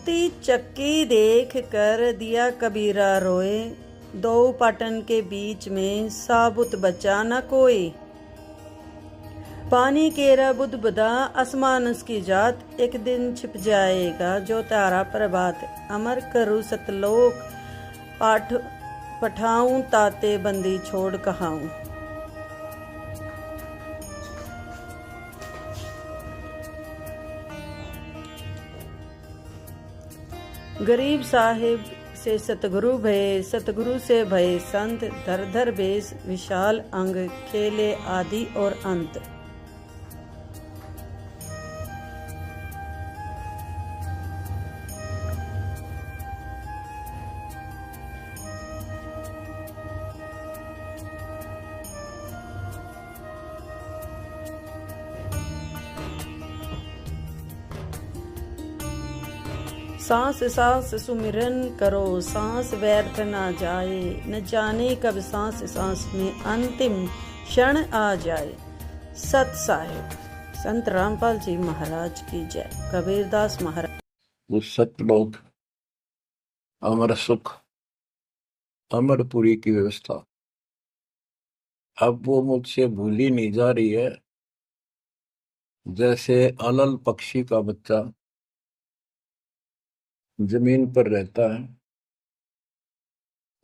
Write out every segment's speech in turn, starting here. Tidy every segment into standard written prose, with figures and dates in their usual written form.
चलती चक्की देख कर दिया कबीरा रोए, दो पाटन के बीच में साबुत बचा न कोई। पानी केरा बुदबुदा आसमान उसकी जात, एक दिन छिप जाएगा जो तारा प्रभात। अमर करूँ सतलोक पाठ पठाऊं, ताते बंदी छोड़ कहाऊं। गरीब साहिब से सतगुरु भये, सतगुरु से भये संत। धर धर बेस विशाल अंग, खेले आदि और अंत। सांस सांस सुमिरन करो, सांस व्यर्थ ना जाए। न जाने कब सांस सांस में अंतिम क्षण आ जाए। सत साहिब। संत रामपाल जी महाराज की जय। कबीरदास महाराज। वो सतलोक, अमर सुख, अमरपुरी की व्यवस्था अब वो मुझसे भूली नहीं जा रही है। जैसे अलल पक्षी का बच्चा जमीन पर रहता है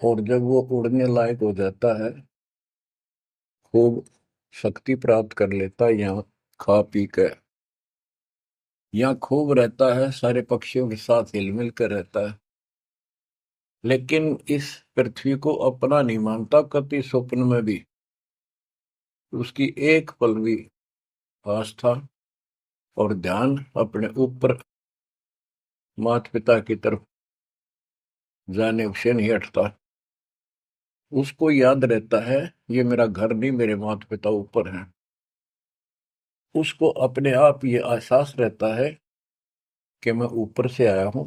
और जब वो उड़ने लायक हो जाता है, खूब शक्ति प्राप्त कर लेता है, यहाँ खा पी कर यहाँ खूब रहता है, सारे पक्षियों के साथ हिल मिल कर रहता है, लेकिन इस पृथ्वी को अपना नहीं मानता कभी स्वप्न में भी। उसकी एक पल भी आस्था और ध्यान अपने ऊपर माता पिता की तरफ जाने से नहीं हटता। उसको याद रहता है ये मेरा घर नहीं, मेरे माता पिता ऊपर हैं। उसको अपने आप ये एहसास रहता है कि मैं ऊपर से आया हूं,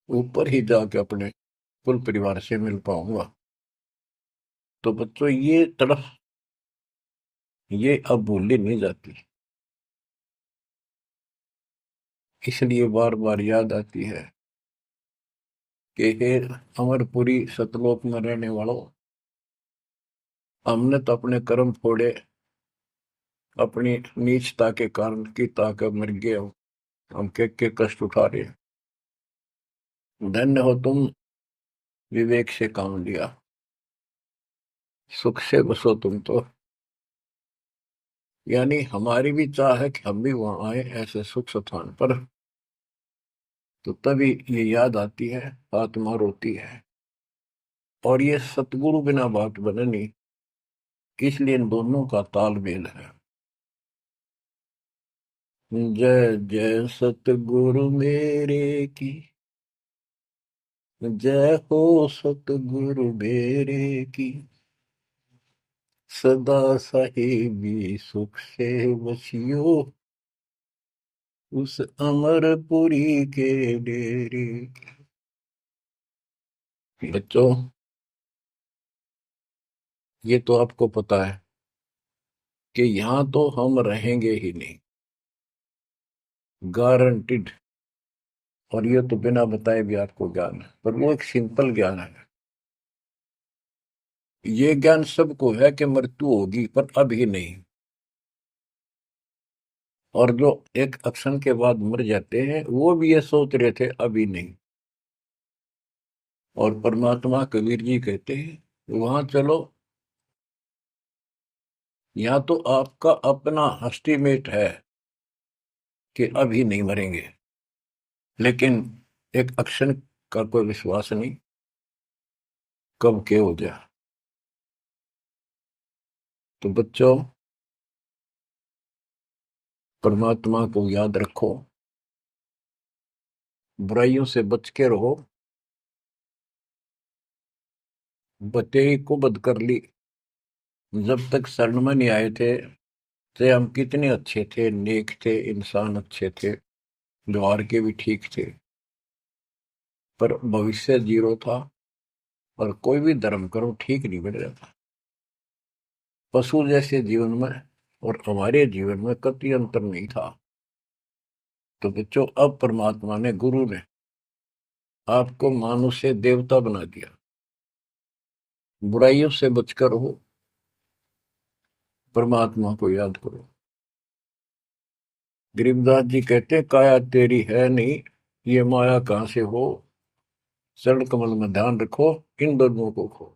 ऊपर ही जाके अपने कुल परिवार से मिल पाऊंगा। तो बच्चों ये तड़फ ये अब भूली नहीं जाती, इसलिए बार बार याद आती है कि हे अमरपुरी सतलोक में रहने वालों, हमने तो अपने कर्म फोड़े, अपनी नीचता के कारण की ताकत मर गए। हम के कष्ट उठा रहे हैं। धन्य हो तुम, विवेक से काम लिया, सुख से बसो तुम तो। यानी हमारी भी चाह है कि हम भी वहां आए ऐसे सुख स्थान पर। तो तभी ये याद आती है, आत्मा रोती है। और ये सतगुरु बिना बात बने नहीं, इसलिए इन दोनों का तालमेल है। जय जय सतगुरु मेरे की, जय हो सतगुरु मेरे की। सदा साहिबी सुख से बसियो, उस अमरपुरी के डेरे। बच्चों ये तो आपको पता है कि यहां तो हम रहेंगे ही नहीं, गारंटीड। और ये तो बिना बताए भी आपको ज्ञान है, पर वो एक सिंपल ज्ञान है। ये ज्ञान सबको है कि मृत्यु होगी, पर अभी नहीं। और जो एक क्षण के बाद मर जाते हैं वो भी ये सोच रहे थे अभी नहीं। और परमात्मा कबीर जी कहते हैं वहां चलो, यहाँ तो आपका अपना एस्टीमेट है कि अभी नहीं मरेंगे, लेकिन एक क्षण का कोई विश्वास नहीं कब के हो जाए। तो बच्चों परमात्मा को याद रखो, बुराइयों से बच के रहो। बतेरी को बद कर ली, जब तक शरण में नहीं आए थे तो हम कितने अच्छे थे, नेक थे, इंसान अच्छे थे, व्यवहार के भी ठीक थे, पर भविष्य जीरो था। और कोई भी धर्म करो ठीक नहीं बन रहा था। पशु जैसे जीवन में और हमारे जीवन में कतई अंतर नहीं था। तो बच्चों अब परमात्मा ने, गुरु ने आपको मानुष से देवता बना दिया। बुराइयों से बचकर हो, परमात्मा को याद करो। गरीबदास जी कहते हैं, काया तेरी है नहीं, ये माया कहां से हो, चरण कमल में ध्यान रखो, इन दोनों को खो।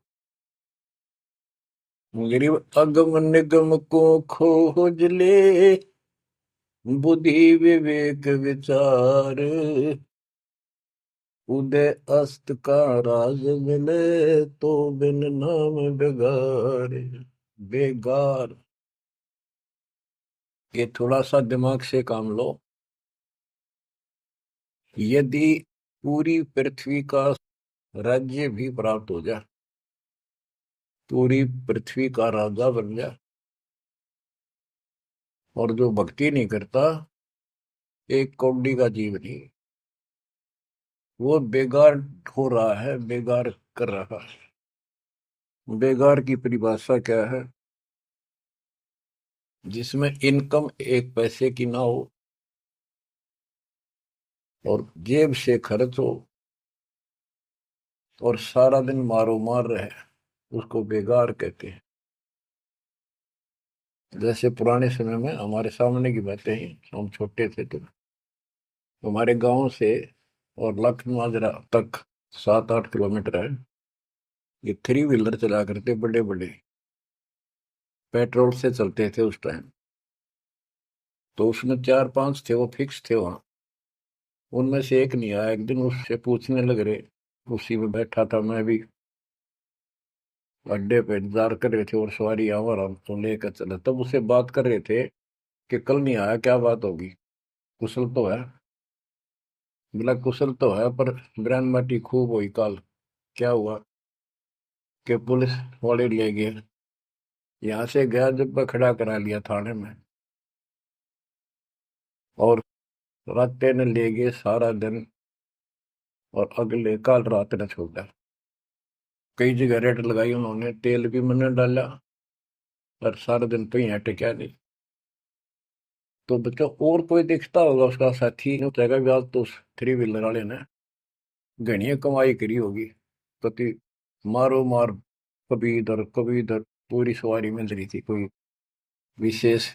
गरीब अगम निगम को खोज ले, बुद्धि विवेक विचार, उदय अस्त का राज मिले, तो बिन नाम बेगार। बेगार, ये थोड़ा सा दिमाग से काम लो। यदि पूरी पृथ्वी का राज्य भी प्राप्त हो जाए, पूरी पृथ्वी का राजा बन जाए, और जो भक्ति नहीं करता, एक कौड़ी का जीव नहीं, वो बेगार हो रहा है, बेगार कर रहा है। बेगार की परिभाषा क्या है? जिसमें इनकम एक पैसे की ना हो और जेब से खर्च हो और सारा दिन मारो मार रहे, उसको बेगार कहते हैं। जैसे पुराने समय में, हमारे सामने की बातें ही, हम छोटे थे तो हमारे गांव से और लखनऊ तक 7-8 किलोमीटर है। ये 3 व्हीलर चला करते, बड़े बड़े, पेट्रोल से चलते थे उस टाइम। तो उसमें 4-5 थे, वो फिक्स थे वहां। उनमें से एक नहीं आया। एक दिन उससे पूछने लग रहे, उसी में बैठा था मैं भी, अड्डे पे इंतजार कर रहे थे और सवारी आवा रहा तो लेकर चला। तब उससे बात कर रहे थे कि कल नहीं आया, क्या बात होगी, कुशल तो है? बोला कुशल तो है, पर ब्रांड माटी खूब हुई कल। क्या हुआ? कि पुलिस वाले ले गए। यहाँ से गया, जब खड़ा करा लिया थाने में, और रास्ते ने ले गए सारा दिन, और अगले कल रात ने छोड़ा। कई जगह रेट लगाई उन्होंने, तेल भी मैंने डाला, पर सारा दिन तो यहाँ टिका नहीं। तो बच्चों, और कोई दिखता होगा उसका साथी, नहीं चाहेगा भी आज तो उस 3 व्हीलर वाले ने घनी कमाई करी होगी। कति मारो मार, कभी इधर कभी इधर, पूरी सवारी मिल रही थी, कोई विशेष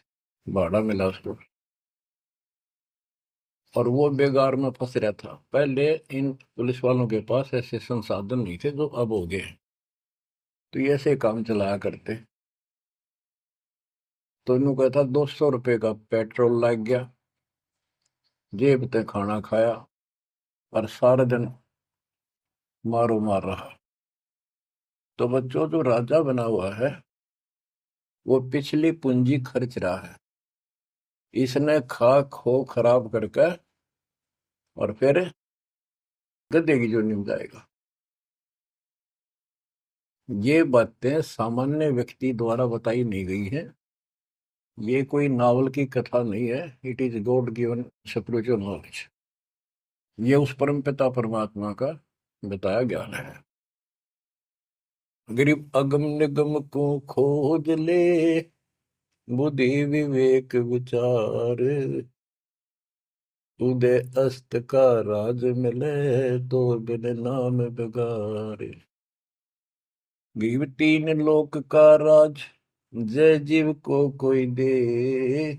भाड़ा मिला उसको, और वो बेगार में फंस रहा था। पहले इन पुलिस वालों के पास ऐसे संसाधन नहीं थे जो अब हो गए, तो ये ऐसे काम चलाया करते। तो इन्हों कहता 200 रुपये का पेट्रोल लग गया, जेब ते खाना खाया, और सारा दिन मारो मार रहा। तो बच्चों, जो राजा बना हुआ है, वो पिछली पूंजी खर्च रहा है। इसने खा खो खराब करके और फिर गधे की जोनी में जाएगा। ये बातें सामान्य व्यक्ति द्वारा बताई नहीं गई है। ये कोई नावल की कथा नहीं है। It is God given spiritual knowledge. ये उस परम पिता परमात्मा का बताया ज्ञान है। गरीब अगम निगम को खोज ले, बुद्धि विवेक विचार, उदय अस्त का राज मिले, तो बिन नाम बेगार। गरीब 3 लोक का राज, जय जीव को कोई दे,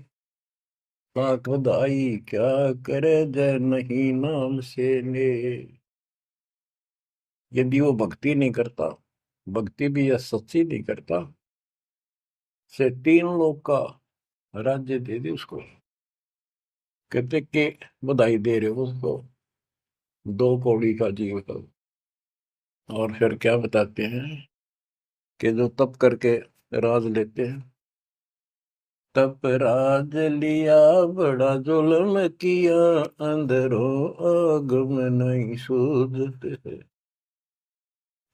पाक बधाई क्या करे, जय नहीं नाम से ले। यदि वो भक्ति नहीं करता, भक्ति भी या सच्ची नहीं करता, से 3 लोक का राज्य दे दे उसको। कहते कि बधाई दे रहे हो उसको, 2 कौड़ी का जीव का। और फिर क्या बताते हैं कि जो तप करके राज लेते हैं, तप राज लिया बड़ा जुल्म किया, अंदरों आगम नहीं सूझते।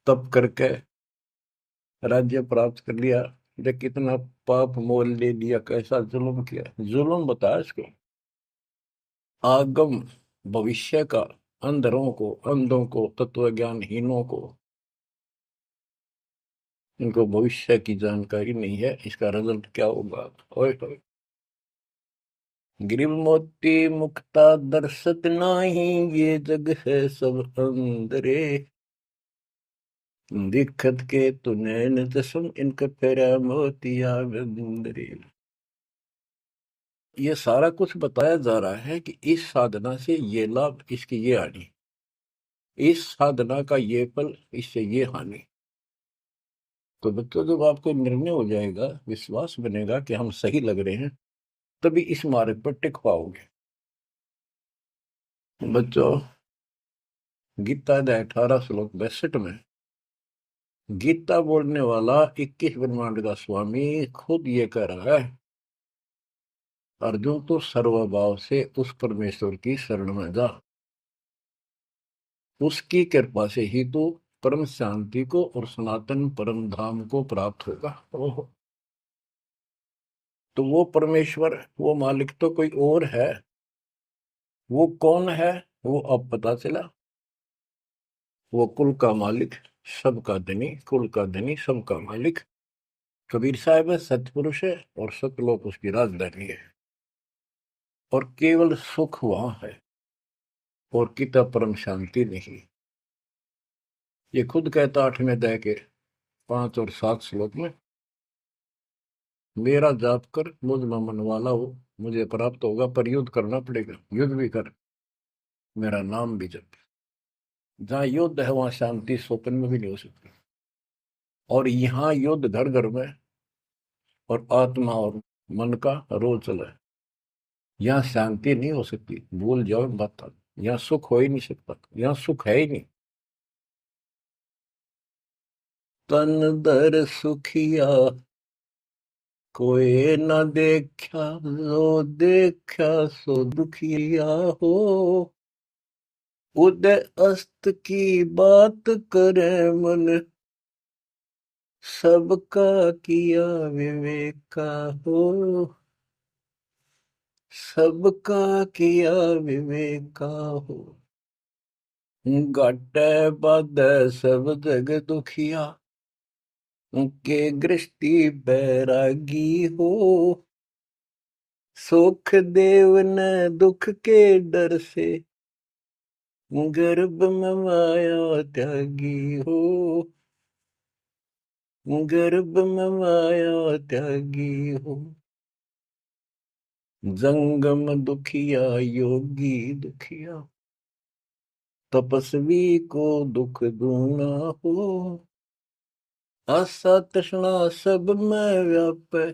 तप करके राज्य प्राप्त कर लिया, ये कितना पाप मोल ले लिया, कैसा जुल्म किया। जुल्म बताया इसको। आगम, भविष्य का, अंधरों को, अंधों को, तत्व ज्ञानहीनों को, इनको भविष्य की जानकारी नहीं है, इसका रिजल्ट क्या होगा। ओए होए। गिरिव मोती मुक्ता दर्शत नाही, ये जग है सब अंदरे। दिखत के तु नैन चश्म, इनका फेरा मोतिया बिंदरे। ये सारा कुछ बताया जा रहा है कि इस साधना से ये लाभ, इसकी ये हानि, इस साधना का ये फल, इससे ये हानि। तो बच्चों, जब आपको निर्णय हो जाएगा, विश्वास बनेगा कि हम सही लग रहे हैं, तभी इस मार्ग पर टिक पाओगे। बच्चों, गीता अध्याय 18 श्लोक 62 में गीता बोलने वाला 21 ब्रह्मांड का स्वामी खुद ये कह रहा है, अर्जुन तो सर्वभाव से उस परमेश्वर की शरण में जा, उसकी कृपा से ही तो परम शांति को और सनातन परम धाम को प्राप्त होगा। ओहो, तो वो परमेश्वर, वो मालिक तो कोई और है। वो कौन है? वो अब पता चला। वो कुल का मालिक, सबका धनी, कुल का धनी, सबका मालिक कबीर साहब है, सतपुरुष है, और सतलोक उसकी राजधानी है। और केवल सुख वहां है, और किता परम शांति नहीं। ये खुद कहता 8वें अध्याय के 5 और 7 श्लोक में, मेरा जाप कर, मुझ में मन वाला हो, मुझे प्राप्त होगा। पर युद्ध करना पड़ेगा, युद्ध भी कर, मेरा नाम भी जप। जहां युद्ध है वहां शांति स्वप्न में भी नहीं हो सकती। और यहाँ युद्ध घर घर में और आत्मा और मन का रोज चला है। यहाँ शांति नहीं हो सकती, भूल जाओ बात। यहाँ सुख हो ही नहीं सकता, यहाँ सुख है ही नहीं। तन दर सुखिया कोई न देखा, जो देखा सो दुखिया हो। उदय अस्त की बात करे मन, सबका किया विवेका हो। सबका किया विवेका हो। घट बद सब जग दुखिया, के गृष्टि बैरागी हो। सुख देव न दुख के डर से, गर्भ में माया त्यागी हो। गर्भ में माया त्यागी हो। जंगम दुखिया योगी दुखिया, तपस्वी को दुख दूना हो। आशा तृष्णा सब में व्यापे,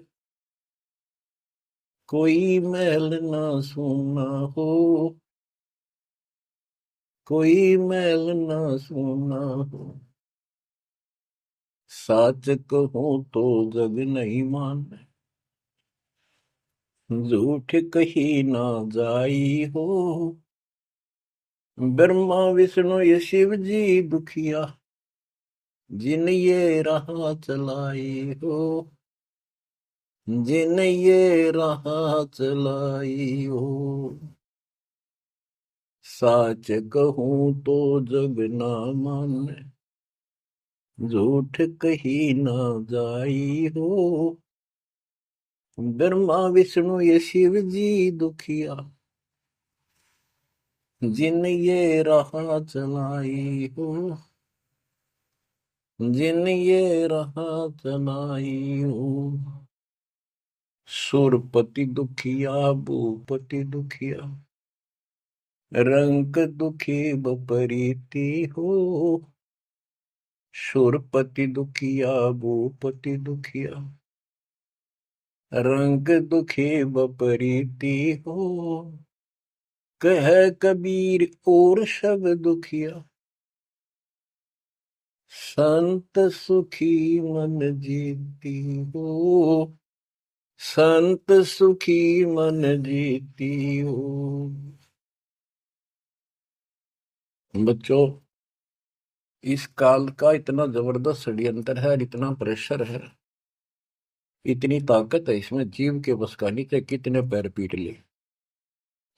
कोई महल ना सूना हो। कोई महल ना सूना हो। साच कहूं तो जग नहीं माने, झूठ कही ना जाई हो। ब्रह्मा विष्णु ये शिव जी दुखिया, जिन ये राह चलाई हो। जिन ये राह चलाई हो। साच कहूं तो जग ना माने, झूठ कही ना जाई हो। ब्रह्मा विष्णु ये शिव जी दुखिया, जिन ये राह चलाई हो। जिन ये राह चलाई हो। सुरपति दुखिया भूपति दुखिया, रंग दुखी बपरीति हो। सुरपति दुखिया भूपति दुखिया, रंग दुखी बपरीति हो। कह कबीर और सब दुखिया, संत सुखी मन जीती हो। संत सुखी मन जीती हो। बच्चों, इस काल का इतना जबरदस्त षड्यंत्र है, इतना प्रेशर है, इतनी ताकत है इसमें, जीव के बस का नहीं थे। कितने पैर पीट ले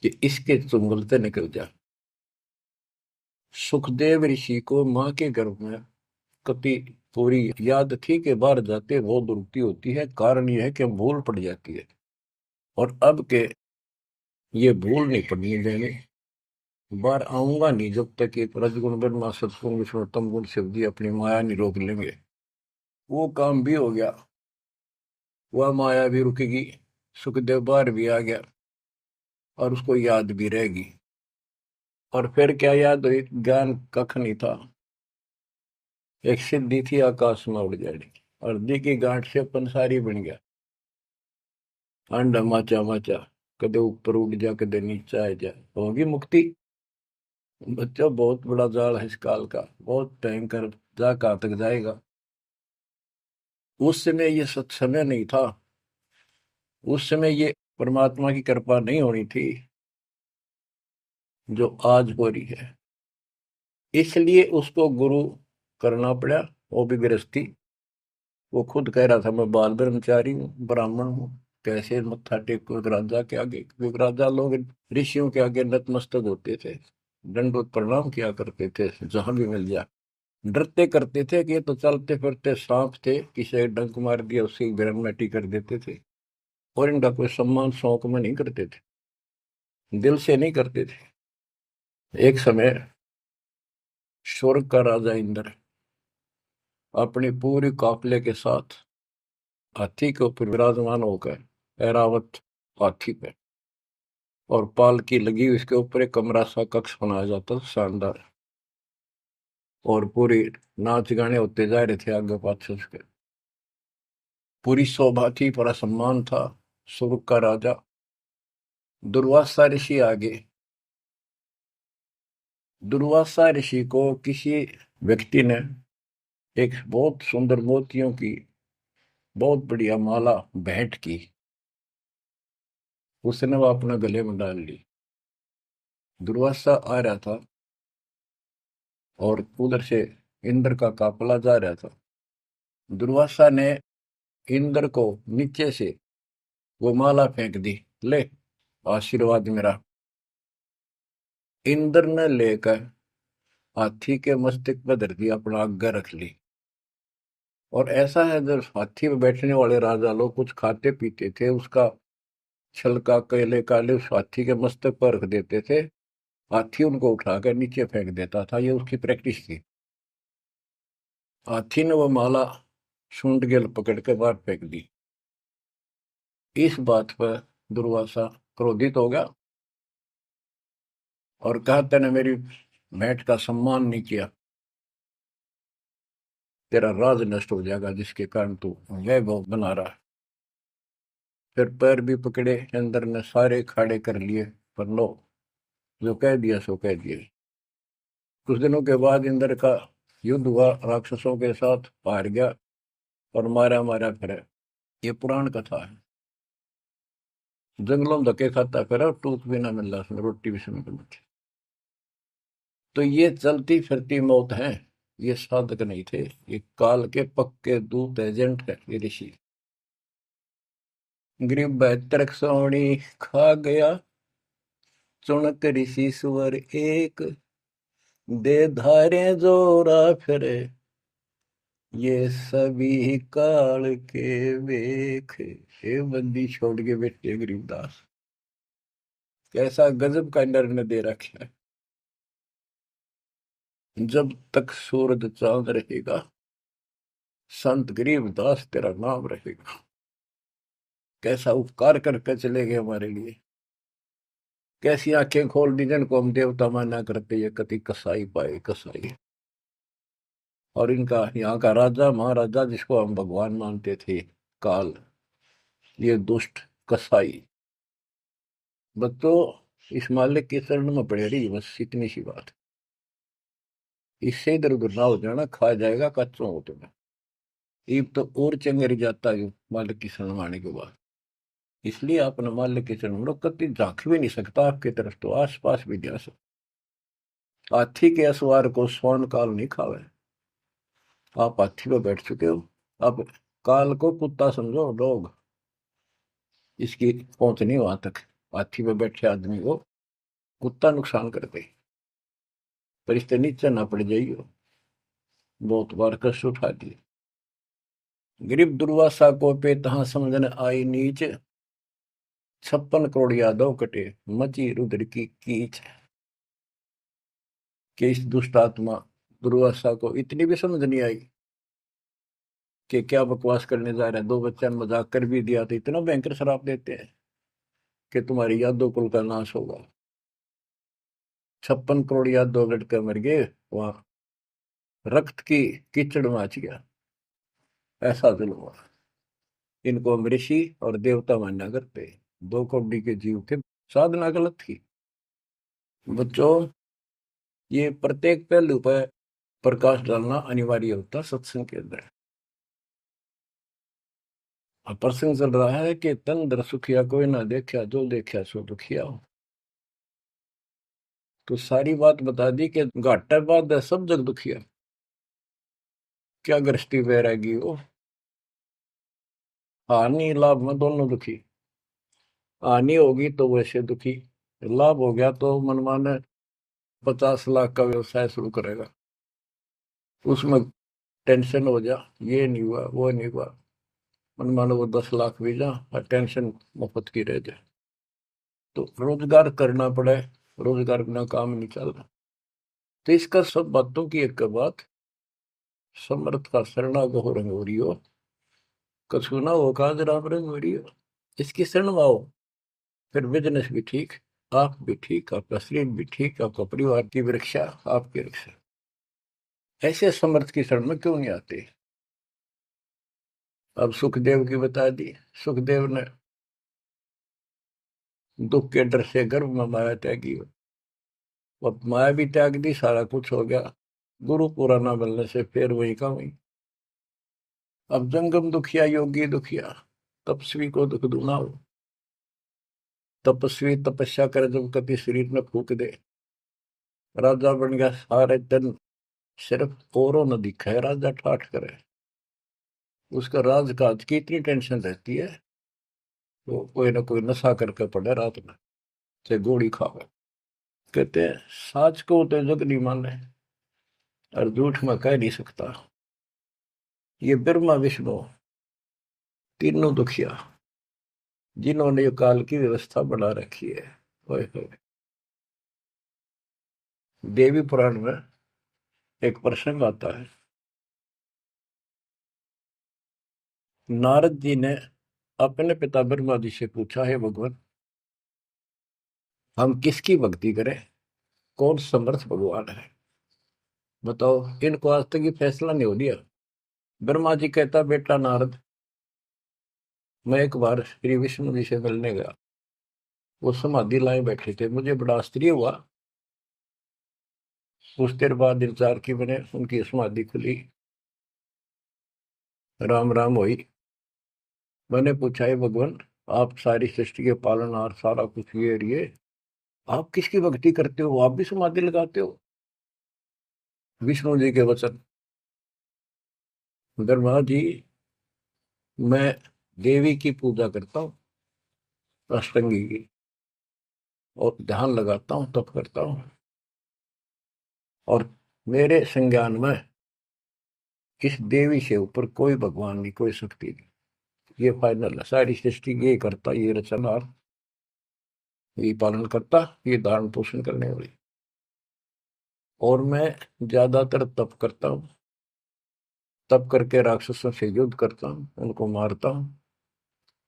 कि इसके चुंगलते निकल जा। सुखदेव ऋषि को मां के गर्भ में कति पूरी याद थी कि बाहर जाते बहुत दुर्गति होती है। कारण यह है कि भूल पड़ जाती है। और अब के ये भूल नहीं पड़नी देनी। बार आऊंगा नहीं जब तक ये रजगुण ब्रह्मा सत्गुण विष्णु तम गुण शिव जी अपनी माया नहीं रोक लेंगे। वो काम भी हो गया, वह माया भी रुकेगी, सुखदेव बाहर भी आ गया और उसको याद भी रहेगी। और फिर क्या याद हुई? ज्ञान कख नहीं था, एक सिद्धि थी आकाश में उड़ जानी, और दी की गांठ से पंसारी बन गया। अंडा माचा माचा, कदे ऊपर उड़ जा कदे नीचे आ जा, होगी मुक्ति। बच्चों बहुत बड़ा जाल है इस काल का, बहुत भयंकर, जा कहां तक जाएगा। उस समय ये सत्समय नहीं था, उस समय ये परमात्मा की कृपा नहीं होनी थी जो आज हो रही है। इसलिए उसको गुरु करना पड़ा, वो भी गृहस्थी। वो खुद कह रहा था मैं बाल ब्रह्मचारी हूँ, ब्राह्मण हूँ, कैसे मत्था टेको एक राजा के आगे, क्योंकि राजा लोग ऋषियों के आगे नतमस्तक होते थे, दंडवत प्रणाम किया करते थे जहां भी मिल जाए। डरते करते थे कि ये तो चलते फिरते सांप थे, किसी एक डंक मार दिया उसकी ग्रहण कर देते थे। और इनका कोई सम्मान शौक में नहीं करते थे, दिल से नहीं करते थे। एक समय स्वर्ग का राजा इंद्र अपनी पूरी काफिले के साथ हाथी के ऊपर विराजमान होकर, ऐरावत हाथी पे, और पालकी लगी हुई, इसके ऊपर एक कमरा सा कक्ष बनाया जाता था शानदार, और पूरी नाच गाने होते जा रहे थे आगे पाछे उसके। पूरी शोभा थी, पूरा सम्मान था। स्वर्ग का राजा दुर्वासा ऋषि आगे। दुर्वासा ऋषि को किसी व्यक्ति ने एक बहुत सुंदर मोतियों की बहुत बढ़िया माला भेंट की, उसने वो अपने गले में डाल ली। दुर्वासा आ रहा था और उधर से इंद्र का काफिला जा रहा था। दुर्वासा ने इंद्र को नीचे से वो माला फेंक दी, ले आशीर्वाद मेरा। इंद्र ने लेकर हाथी के मस्तक पर धर दी, अपना आज्ञा रख ली। और ऐसा है, जब हाथी में बैठने वाले राजा लोग कुछ खाते पीते थे, उसका छलका केले काले उस हाथी के मस्तक पर रख देते थे, हाथी उनको उठाकर नीचे फेंक देता था, ये उसकी प्रैक्टिस थी। हाथी ने वो माला सूंड गेल पकड़ के बाहर फेंक दी। इस बात पर दुर्वासा क्रोधित हो गया और कहा, तूने मेरी भेंट का सम्मान नहीं किया, तेरा राज नष्ट हो जाएगा जिसके कारण तू वैभव बना रहा है। फिर पैर भी पकड़े, अंदर ने सारे खड़े कर लिए, पर लो, जो कह दिया सो कह दिया। कुछ दिनों के बाद इंद्र का युद्ध हुआ, राक्षसों के साथ हार गया और मारा मारा फिरे। ये पुराण कथा है। जंगलों में धक्के खाता फिरा, टूक भी ना मिल रहा, रोटी भी समय पर। तो ये चलती फिरती मौत है, ये साधक नहीं थे, ये काल के पक्के दूत एजेंट है ये ऋषि। गरीब बैतरक सोनी खा गया, चुनक ऋषि सुवर एक, दे धारे जोरा फिरे, ये सभी काल के वेख। हे बंदी छोड़ के बैठे गरीबदास, कैसा गजब का निर्णय दे रखा है। जब तक सूरज चांद रहेगा, संत गरीबदास तेरा नाम रहेगा। कैसा उपकार करके चले गए हमारे लिए, कैसी आंखें खोल दी जिनको हम देवता माना करते, ये कति कसाई पाए कसाई। और इनका यहाँ का राजा महाराजा जिसको हम भगवान मानते थे, काल, ये दुष्ट कसाई। बच्चों, इस मालिक के चरण में पड़े रही, बस इतनी सी बात। इससे इधर उधर ना हो जाना, खा जाएगा कच्चों हो तुम्हें। ईब तो और चंगेरी जाता है मालिक की शरण आने के बाद। इसलिए आप न मालिक के चरण में कति झांक भी नहीं सकता आपकी तरफ, तो आस पास भी जा सकता। हाथी के असवार को स्वर्ण काल नहीं खावे। आप हाथी पर बैठ चुके हो, अब काल को कुत्ता समझो लोग, इसकी पहुंच नहीं वहां तक। हाथी पर बैठे आदमी को कुत्ता नुकसान कर दे, पर इससे नीचे ना पड़ जाइए। बहुत बार कष्ट उठा दिए। गरीब दुर्वासा को पे तहां समझने आई नीच, 56 करोड़ यादव कटे, मची रुद्र की कीच। कि इस दुष्ट आत्मा दुर्वासा को इतनी भी समझ नहीं आई कि क्या बकवास करने जा रहे हैं। 2 बच्चा ने मजाक कर भी दिया तो इतना भयंकर शराप देते हैं कि तुम्हारी यादव कुल का नाश होगा। 56 करोड़ यादव लड़के मर गए, वहां रक्त की कीचड़ मच गया। ऐसा जुल्म हुआ। इनको हम ऋषि और देवता माना करते। 2 कौड़ी के जीव थे, साधना गलत थी। बच्चों, ये प्रत्येक पहलू पर प्रकाश डालना अनिवार्य होता सत्संग के अंदर। अब प्रसंग चल रहा है कि तन दर सुखिया कोई ना देखा, जो देखा सो दुखिया हो। तो सारी बात बता दी कि घाटा बाद है सब जग दुखिया। क्या गृष्टि वैरागी हो, हानि लाभ में दोनों दुखी। हानि होगी तो वैसे दुखी, लाभ हो गया तो मनमाने 50 लाख का व्यवसाय शुरू करेगा, उसमें टेंशन हो जा, ये नहीं हुआ वो नहीं हुआ। मनमाने वो 10 लाख भी जा और टेंशन मुफ्त की रह जाए। तो रोजगार करना पड़े, रोजगार बिना काम नहीं चल रहा। तो इसका सब बातों की एक बात, समर्थ का शरणागो रंग हो रही हो, कछु ना हो काज राम रंग हो रही हो। इसकी शरण में आओ, फिर बिजनेस भी ठीक, आप भी ठीक, आपका शरीर भी ठीक, आपका परिवार की रक्षा, आपकी रक्षा। ऐसे समर्थ की शरण में क्यों नहीं आते। अब सुखदेव की बता दी। सुखदेव ने दुख के डर से गर्भ में माया त्यागी, अब माया भी त्याग दी, सारा कुछ हो गया। गुरु पूरा ना मिलने से फिर वही का वही। अब जंगम दुखिया योगी दुखिया, तपस्वी को दुख दूना हो। तपस्वी तपस्या करे जब कभी शरीर में फूक दे, राजा बन गया, सारे दिन सिर्फ औरों न दिखाए, राजा ठाठ करे। उसका राजकाज की इतनी टेंशन रहती है, तो कोई ना कोई नशा करके पड़े रात में, चाहे गोली खावे। कहते हैं साच को तो जग नहीं माने और झूठ में कह नहीं सकता। ये ब्रह्मा विष्णु तीनों दुखिया, जिन्होंने ये काल की व्यवस्था बना रखी है। ओए होए। देवी पुराण में एक प्रसंग आता है। नारद जी ने अपने पिता ब्रह्मा जी से पूछा, है भगवान, हम किसकी भक्ति करें, कौन समर्थ भगवान है, बताओ। इनको आज तक ये फैसला नहीं हो लिया। ब्रह्मा जी कहता, बेटा नारद, मैं एक बार श्री विष्णु जी से मिलने गया। वो समाधि लाए बैठे थे, मुझे बड़ा आश्चर्य हुआ। कुछ देर बाद इंतजार की मैंने, उनकी समाधि खुली, राम राम हुई। मैंने पूछा, है भगवान, आप सारी सृष्टि के पालनहार, सारा कुछ ये आप किसकी भक्ति करते हो, आप भी समाधि लगाते हो। विष्णु जी के वचन, ब्रह्मा जी, मैं देवी की पूजा करता हूँ, अष्टंगी की, और ध्यान लगाता हूँ, तप करता हूँ, और मेरे संज्ञान में इस देवी से ऊपर कोई भगवान नहीं, कोई शक्ति नहीं। ये फाइनल है, सारी सृष्टि ये करता, ये रचनहार, ये पालन करता, ये धारण पोषण करने वाली। और मैं ज्यादातर तप करता हूँ, तप करके राक्षसों से युद्ध करता हूँ, उनको मारता हूँ।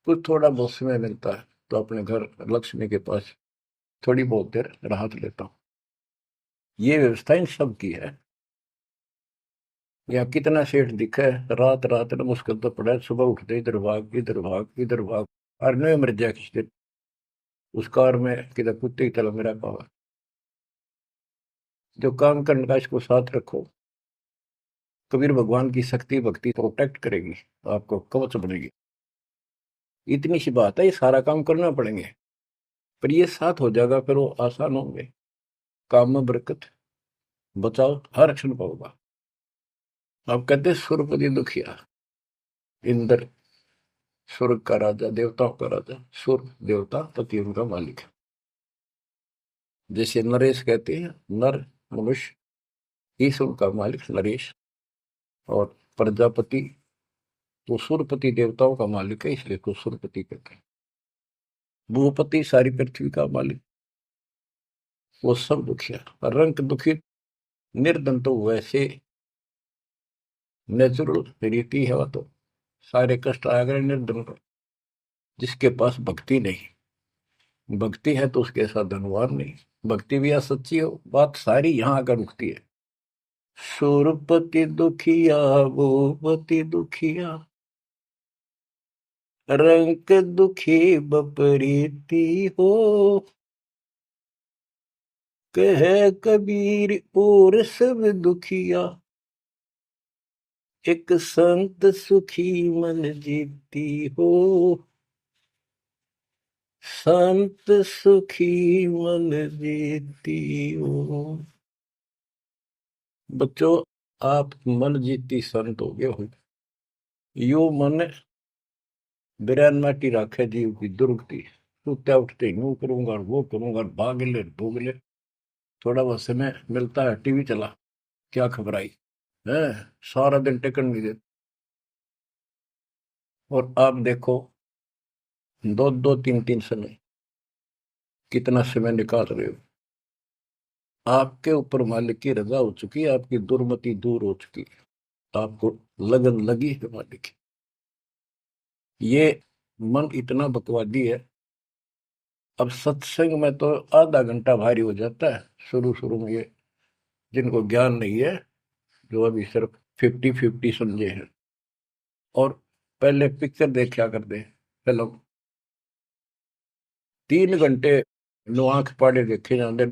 कुछ थोड़ा बहुत समय मिलता है तो अपने घर लक्ष्मी के पास थोड़ी बहुत देर राहत लेता हूँ। ये व्यवस्था इन सब की है। या कितना सेठ दिखा है, रात रात में मुश्किल तो पड़ा है, सुबह उठते इधर भाग इधर भाग इधर भाग, और नहीं मर जाए किसी दिन उस कार में किधर कुत्ते की तरह मेरा पावा। जो काम करने का इसको साथ रखो, कबीर भगवान की शक्ति भक्ति प्रोटेक्ट करेगी, आपको कवच बनेगी। इतनी सी बात है, ये सारा काम करना पड़ेंगे, पर ये साथ हो जाएगा, फिर वो आसान होंगे। काम में बरकत, बचाओ हर क्षण पाओगा। आप कहते सुरपति दुखिया, इंद्र स्वर्ग का राजा, देवताओं का राजा, सुर देवता पति उनका मालिक है। जैसे नरेश कहते हैं, नर मनुष्य, ईश उनका मालिक नरेश, और प्रजापति तो सुरपति देवताओं का मालिक है, इसलिए तो सुरपति कहते हैं। भूपति सारी पृथ्वी का मालिक, वो सब दुखिया। रंग दुखी निर्धन तो वैसे नेचुरल रीति है, वह तो सारे कष्ट आ गए निर्धन को। जिसके पास भक्ति नहीं, भक्ति है तो उसके साथ धनवान नहीं, भक्ति भी सच्ची हो, बात सारी यहाँ आकर रुकती है। सुरपति दुखिया वो पति दुखिया, रंग दुखी बपरीती हो, कह कबीर और सब दुखिया, एक संत सुखी मन जीती हो, संत सुखी मन जीती हो। बच्चों, आप मन जीती संत हो गए हो। यो मन बिरान माटी राखे जीव की दुर्गति, सुत्या उठते यूं करूंगा वो करूंगा, भाग ले भोग ले, थोड़ा बहुत समय मिलता है टीवी चला, क्या खबर आई है, सारा दिन टिकट नहीं देते। और आप देखो, दो दो तीन तीन समय कितना समय निकाल रहे हो। आपके ऊपर मालिक की रजा हो चुकी है, आपकी दुर्मति दूर हो चुकी है, आपको लगन लगी है मालिक की। ये मन इतना बकवादी है। अब सत्संग में तो आधा घंटा भारी हो जाता है शुरू शुरू में, ये जिनको ज्ञान नहीं है, जो अभी सिर्फ 50-50 समझे हैं। और पहले पिक्चर देखा करते हैं फिल्म, 3 घंटे नो आंख पाड़े देखे जाते,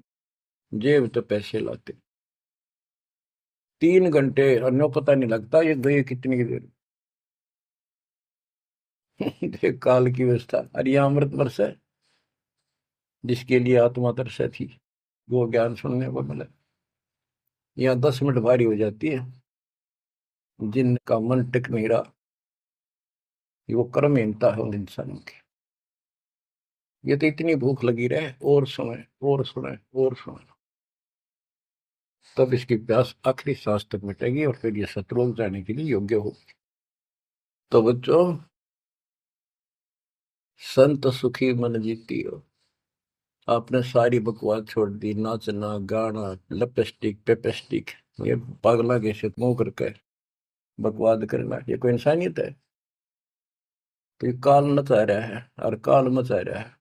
जेब तो पैसे लाते, 3 घंटे अन्य पता नहीं लगता ये गए कितनी देर। देख काल की व्यवस्था। अरे यह अमृत वर्ष है, जिसके लिए आत्मा तरस थी, वो ज्ञान सुनने को मिला। यहाँ 10 मिनट भारी हो जाती है, जिनका मन टिक नहीं रहा, वो कर्महीनता है उन इंसानों की। ये तो इतनी भूख लगी रहे, और सुने और सुने और सुने, तब इसकी प्यास आखिरी सांस तक मिटेगी और फिर ये शत्रुओं जाने के लिए योग्य होगी। तो बच्चों, संत सुखी मन जीती हो। आपने सारी बकवास छोड़ दी, नाचना गाना लिपस्टिक पेपेस्टिक, ये पागला कैसे मुंह करके बकवाद करना, ये कोई इंसानियत है? तो ये काल मचा रहा है और काल मचा रहा है।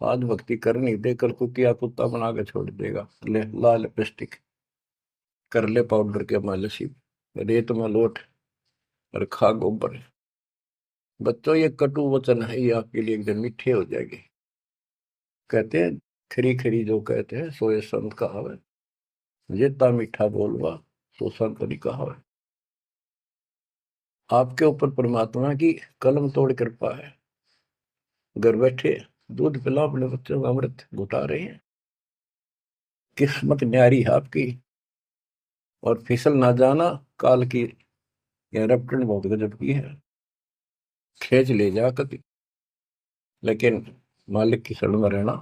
आज भक्ति करनी दे, कल कुतिया कुत्ता बना के छोड़ देगा। ले ला लिपस्टिक, कर ले पाउडर के मालिश, रेत में लोट और खा गोबर। बच्चों, ये कटु वचन है, ये आपके लिए एकदम मीठे हो जाएंगे। कहते हैं खरी खरी जो कहते हैं सो ये संत कहावत, जितना मीठा बोलवा सो संत नहीं कहावत। आपके ऊपर परमात्मा की कलम तोड़ कृपा है। घर बैठे दूध पिला अपने बच्चों का, अमृत घुटा रहे हैं। किस्मत न्यारी है आपकी। और फिसल ना जाना, काल की यह रपटन बहुत गजब की है, खींच ले जा कभी, लेकिन मालिक की शरण में रहना।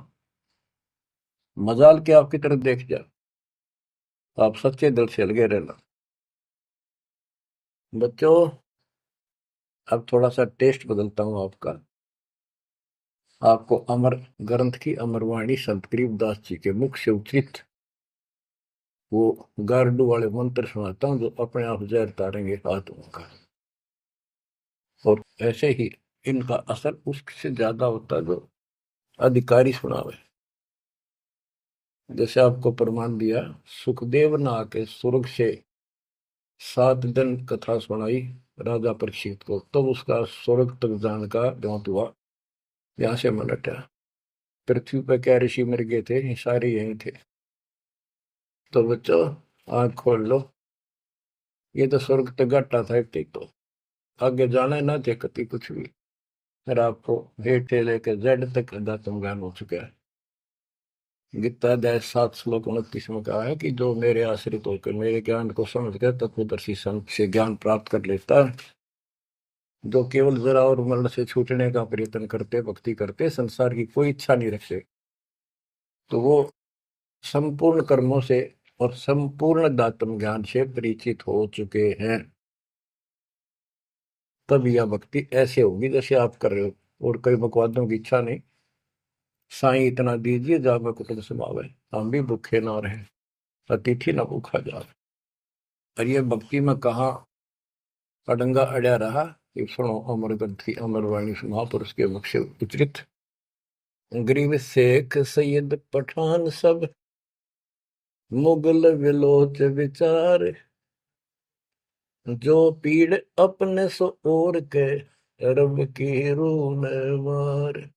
मजाल के आपकी तरफ देख जा, आप सच्चे दिल से लगे रहना। बच्चों, अब थोड़ा सा टेस्ट बदलता हूं आपका। आपको अमर ग्रंथ की अमरवाणी संत गरीबदास जी के मुख से उचित वो गारडू वाले मंत्र सुनाता हूं, जो अपने आप जहर तारेंगे आत्मा का। और ऐसे ही इनका असर उससे ज्यादा होता है जो अधिकारी सुनावे। जैसे आपको प्रमाण दिया, सुखदेव ने आके स्वर्ग से 7 दिन कथा सुनाई राजा परीक्षित को, तब तो उसका स्वर्ग तक जाने का ज्ञात हुआ। यहाँ से मन हटा, पृथ्वी पर क्या ऋषि मर गए थे, सारे यही थे। तो बच्चों, आंख खोल लो, ये तो स्वर्ग तक घाटा था, तो आगे जाना ना थे कति कुछ भी। फिर आपको हेठ से लेकर जेड तक अध्यात्म ज्ञान हो चुका है। गीता अध्याय 7 श्लोक 29 में कहा है कि जो मेरे आश्रित होकर मेरे ज्ञान को समझ कर तत्वदर्शी संत से ज्ञान प्राप्त कर लेता है, जो केवल जरा और मरण से छूटने का प्रयत्न करते, भक्ति करते, संसार की कोई इच्छा नहीं रखते, तो वो संपूर्ण कर्मों से और संपूर्ण दातम ज्ञान से परिचित हो चुके हैं। तब यह भक्ति ऐसे होगी जैसे आप कर रहे हो, और कोई बकवादों की इच्छा नहीं। साईं इतना दीजिए जावे कुटुंब समावे, हम भी भूखे ना रहे, अतिथि न भूखा जावे। और ये भक्ति में कहा अडंगा अड़या रहा, ये सुनो अमर ग्रंथी अमर वाणी महापुरुष के मुख से उच्चरित। गरीब शेख सैयद पठान सब मुगल विलोच विचार, जो पीड़ अपने सो और के रब की रूह मार।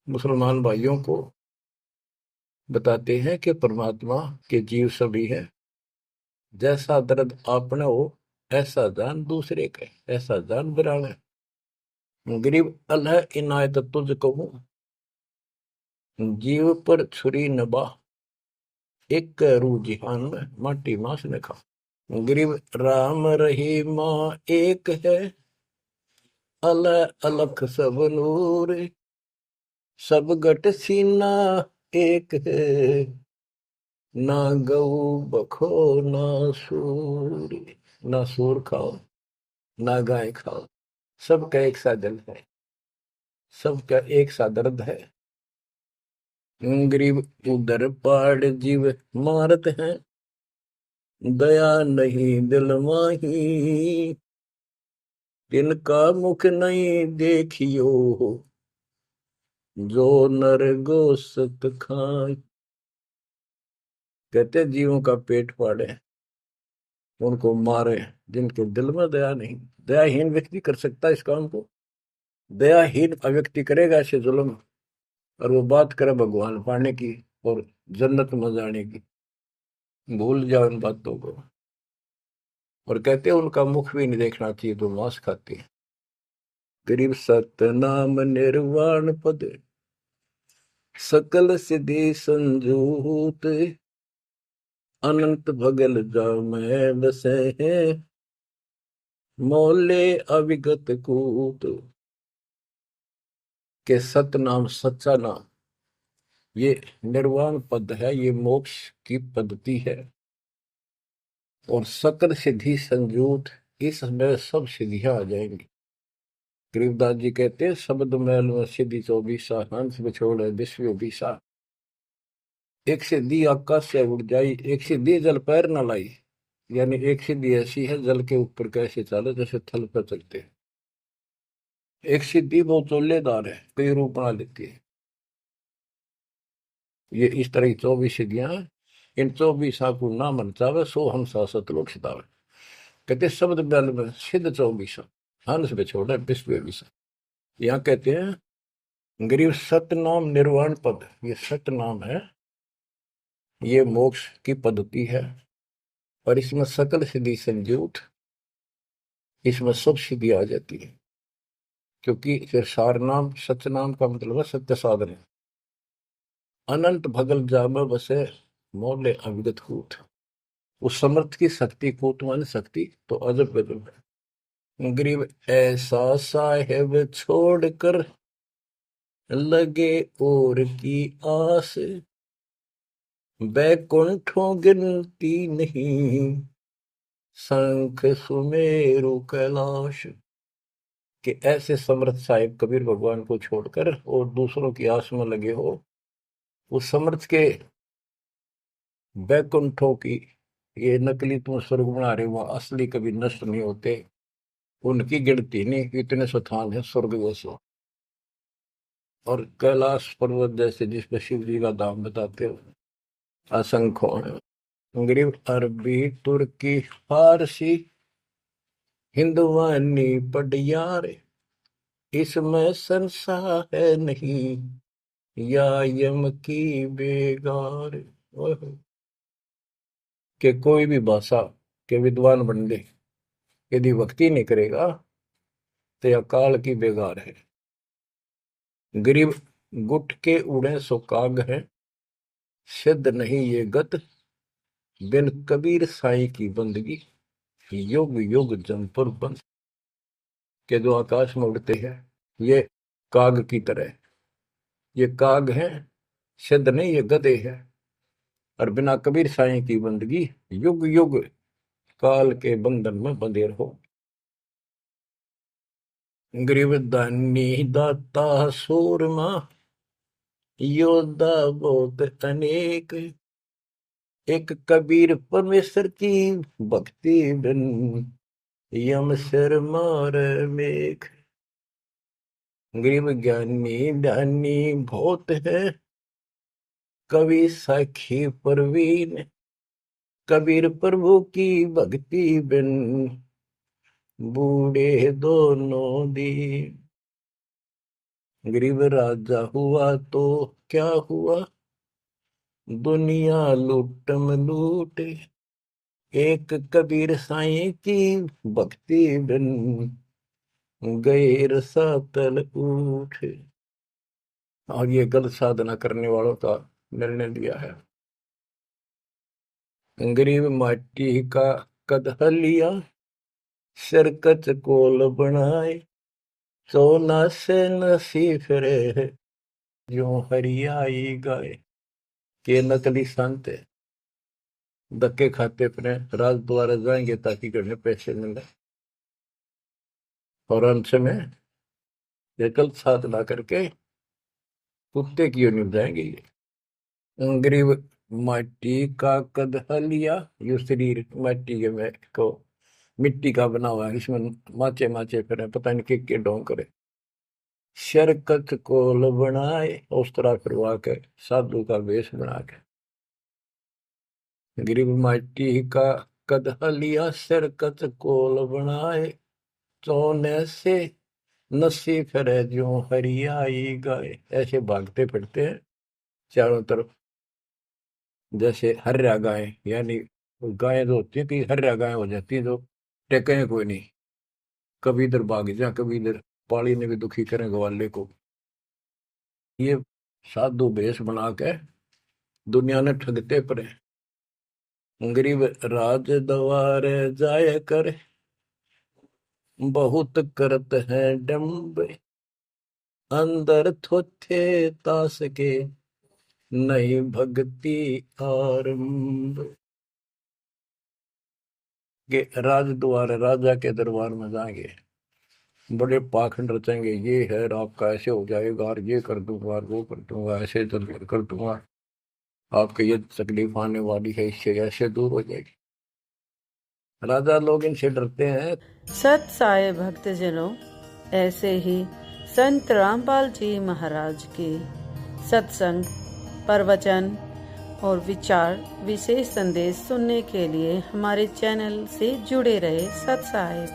मुसलमान भाइयों को बताते हैं कि परमात्मा के जीव सभी है, जैसा दर्द आपने हो ऐसा जान दूसरे के, ऐसा जान बिराने। गरीब अल्लाह इनायत तुझ कहूं, जीव पर छुरी नबा, एक रूह जिहान में माटी मांस ने खा। गरीब राम रहीमा एक है, अल्लाह अलख सब नूर, सब गट सीना एक है, ना गऊ बखो ना सूर। ना सूर खाओ ना गाय खाओ, सबका एक सा दिल है, सबका एक सा दर्द है। गरीब उधर पाड़ जीव मारत हैं, दया नहीं दिल माही, तिनका मुख नहीं देखियो, जो नर गोसत खाए। कहते जीवों का पेट फाड़े, उनको मारे, जिनके दिल में दया नहीं। दयाहीन व्यक्ति कर सकता है इस काम को। दयाहीन व्यक्ति करेगा ऐसे जुल्म, और वो बात करे भगवान पाने की और जन्नत में जाने की, भूल जाओ इन बातों को। और कहते हैं उनका मुख भी नहीं देखना चाहिए तो मांस खाते हैं। गरीब सतनाम निर्वाण पद, सकल सिद्धि संजूत, अनंत भगल जामै बसे हैं, मोले अविगत कूत। के सतनाम सच्चा नाम ये निर्वाण पद है, ये मोक्ष की पद्धति है। और सकल सिद्धि संजूत, इसमें सब सिद्धियां आ जाएंगी। गरीबदास जी कहते हैं शब्द मैल में सिद्धि 24, हंस बिछोड़े विश्व 20। एक सिद्धि आकाश से उड़ जाई, एक सिद्धि जल पैर न लाई। यानी एक सिद्धि ऐसी है जल के ऊपर कैसे चले, जैसे थल पर चलते हैं। एक सिद्धि बहुत चोलेदार है, कई रूप बना लेती है। ये इस तरह की 24 सिद्धियां हैं। इन 24 को ना मन चावे, सो हम सतलोक सितावे। कहते शब्द मैल में सिद्ध 24, हंस बिछोड़े विश्व 20। यहाँ कहते हैं गरीब सतनाम निर्वाण पद, ये सतनाम है, ये मोक्ष की पद्धति है। और इसमें सकल सिद्धि संजूत, इसमें सब सिद्धि आ जाती है। क्योंकि फिर सार नाम सतनाम का मतलब है सत्य साधन। अनंत भगल जाम बसे मोले अविगत कूट। उस समर्थ की शक्ति, कूट मान शक्ति तो अजब गजब है। गरीब ऐसा साहेब छोड़कर लगे और की आस, बैकुंठों गिनती नहीं, शंख सुमेरु कैलाश। कि ऐसे समर्थ साहिब कबीर भगवान को छोड़कर और दूसरों की आस में लगे हो, उस समर्थ के बैकुंठों की, ये नकली तुम स्वर्ग बना रहे हो, असली कभी नष्ट नहीं होते, उनकी गिनती नहीं, इतने स्थान है स्वर्ग जैसे। और कैलाश पर्वत जैसे जिसपे शिव जी का धाम बताते हो, असंख्य है। गरीब अरबी तुर्की फारसी हिंदुवानी पटियार, इसमें संसार है नहीं, या यम की बेगार। कि कोई भी भाषा के विद्वान बंदे यदि भक्ति नहीं करेगा तो यह काल की बेगार है। गरीब गुट के उड़े सो काग है, सिद्ध नहीं ये गत, बिन कबीर साईं की बंदगी, युग युग जमपुर बंद। के जो आकाश में उड़ते हैं ये काग की तरह, ये काग हैं, सिद्ध नहीं ये गधे हैं। और बिना कबीर साईं की बंदगी युग युग काल के बंधन में बंधे रहो। गरीब दानी दाता सूरमा, योद्धा बहुत अनेक, एक कबीर परमेश्वर की भक्ति बिन यम सिर मार मेघ। गरीब ज्ञानी ध्यानी बहुत है, कवि साखी परवीन, कबीर प्रभु की भक्ति बिन बूढ़े दोनों दीन। गरीब राजा हुआ तो क्या हुआ, दुनिया लूटम लूटे, एक कबीर साईं की भक्ति बिन गए रसातल उठे। और ये गलत साधना करने वालों का निर्णय लिया है। गरीब माटी का कदह लिया, सिरकत कोल बनाए, सोना से नसी फिरे जो हरियाई गाए। के नकली संत है, धक्के खाते फिरे, राज द्वारा जाएंगे ताकि घर में पैसे मिले, और अंत में ये गलत साधना करके कुत्ते की ओर निभ जाएंगे। ये गरीब माटी का कदह लिया, यो शरीर माटी के में को मिट्टी का बना हुआ है, इसमें माचे माचे फिरे, पता नहीं के ढोंग करे। शरकत कोल बनाए, उस तरह करवा के साधु का वेश बना के। गरीब माटी का कदह लिया, शरकत कोल बनाए, सोने से नसी फिरे जो हरियाई गाय। ऐसे भागते फिरते हैं चारों तरफ, जैसे हर्या गाय, यानी गायें जो होती है कि हर्या गाय हो जाती है, जो टेके कोई नहीं, कभी इधर भाग जा कभी इधर, पाली ने भी दुखी करें ग्वाले को। ये साधु भेष बना के दुनिया ने ठगते पड़े। गरीब राज द्वारे जाय कर, बहुत करत है डम्ब, अंदर थोथे तास के नहीं भक्ति आरंभ। के राज द्वार, राजा के दरबार में जाएंगे, बड़े पाखंड रचेंगे, ये है आपका ऐसे हो जाएगा, और ये कर दूंगा, और वो कर दूंगा, ऐसे कर दूंगा, आपके ये तकलीफ आने वाली है, इससे ऐसे दूर हो जाएगी। राजा लोग इनसे डरते हैं। सत साई भक्तजनों, ऐसे ही संत रामपाल जी महाराज के सत्संग, प्रवचन और विचार, विशेष संदेश सुनने के लिए हमारे चैनल से जुड़े रहे। सत साई।